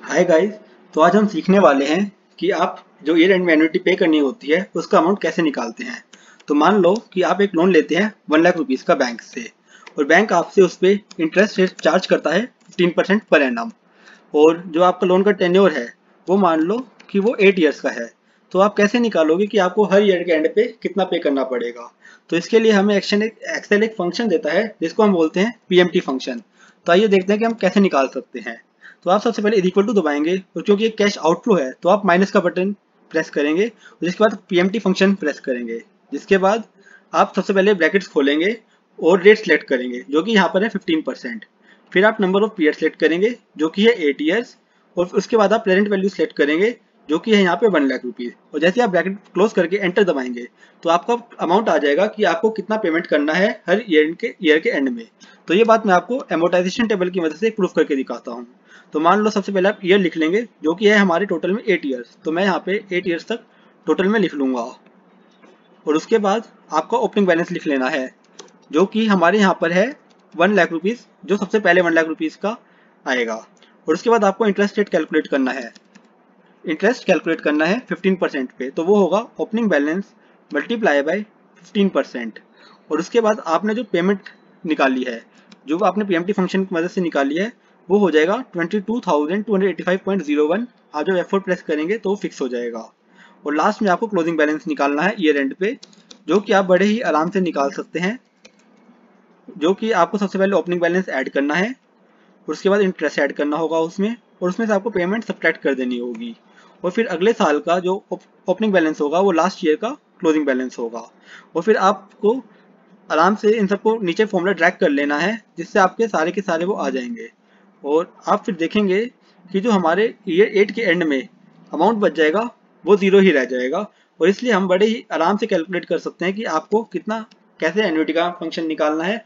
Hi guys. तो आज हम सीखने वाले हैं कि आप जो ईयर एंड में एन्युटी पे करनी होती है उसका अमाउंट कैसे निकालते हैं। तो मान लो कि आप एक लोन लेते हैं 1 लाख रुपीज़ का बैंक से, और बैंक आपसे उस पर इंटरेस्ट रेट चार्ज करता है 15% पर एनम। और जो आपका लोन का टेन्योर है वो मान लो कि वो 8 ईयर्स का है। तो आप कैसे निकालोगे कि आपको हर ईयर के एंड पे कितना पे करना पड़ेगा। तो इसके लिए हमें एक्सेल एक फंक्शन देता है जिसको हम बोलते हैं पीएमटी फंक्शन। तो आइए देखते हैं कि हम कैसे निकाल सकते हैं। तो आप सबसे पहले इक्वल टू दबाएंगे, और क्योंकि ये कैश आउटफ्लो है तो आप माइनस का बटन प्रेस करेंगे, और जिसके बाद पीएमटी फंक्शन प्रेस करेंगे। जिसके बाद आप सबसे पहले ब्रैकेट्स खोलेंगे और रेट सेलेक्ट करेंगे जो कि यहाँ पर है 15%। फिर आप नंबर ऑफ पीरियड सेलेक्ट करेंगे जो कि है 8 ईयर्स, और उसके बाद आप प्रेजेंट वैल्यू सेलेक्ट करेंगे जो कि है यहाँ पे 1 लाख रुपीज़। और जैसे आप ब्रैकेट क्लोज करके एंटर दबाएंगे तो आपका अमाउंट आ जाएगा कि आपको कितना पेमेंट करना है हर ईयर के एंड में। तो ये बात मैं आपको एमोटाइजेशन टेबल की मदद से प्रूफ करके दिखाता हूँ। तो मान लो सबसे पहले आप ईयर लिख लेंगे जो कि है हमारे टोटल में 8 ईयर्स। तो मैं यहाँ पे 8 ईयर्स तक टोटल में लिख लूंगा, और उसके बाद आपका ओपनिंग बैलेंस लिख लेना है जो कि हमारे यहाँ पर है 1 लाख रुपीज़, जो सबसे पहले 1 लाख रुपीज़ का आएगा। और उसके बाद आपको इंटरेस्ट रेट कैलकुलेट करना है। इंटरेस्ट कैलकुलेट करना है 15% पे, तो वो होगा ओपनिंग बैलेंस मल्टीप्लाई बाय 15%। और उसके बाद आपने जो पेमेंट निकाली है, जो आपने पीएमटी फंक्शन की मदद से निकाली है, वो हो जाएगा 22,285.01। आप जब F4 प्रेस करेंगे तो वो फिक्स हो जाएगा। और लास्ट में आपको क्लोजिंग बैलेंस निकालना है ईयर एंड पे, जो कि आप बड़े ही आराम से निकाल सकते हैं। जो कि आपको सबसे पहले ओपनिंग बैलेंस ऐड करना है, और उसके बाद इंटरेस्ट ऐड करना होगा उसमें, और उसमें से आपको पेमेंट सब्ट्रैक्ट कर देनी होगी। और फिर अगले साल का जो ओपनिंग बैलेंस होगा वो लास्ट ईयर का क्लोजिंग बैलेंस होगा। और फिर आपको आराम से इन सबको नीचे फॉर्मूला ड्रैग कर लेना है, जिससे आपके सारे के सारे वो आ जाएंगे। और आप फिर देखेंगे कि जो हमारे ईयर 8 के एंड में अमाउंट बच जाएगा वो ज़ीरो ही रह जाएगा। और इसलिए हम बड़े ही आराम से कैलकुलेट कर सकते हैं कि आपको कितना कैसे एन्युटी का फंक्शन निकालना है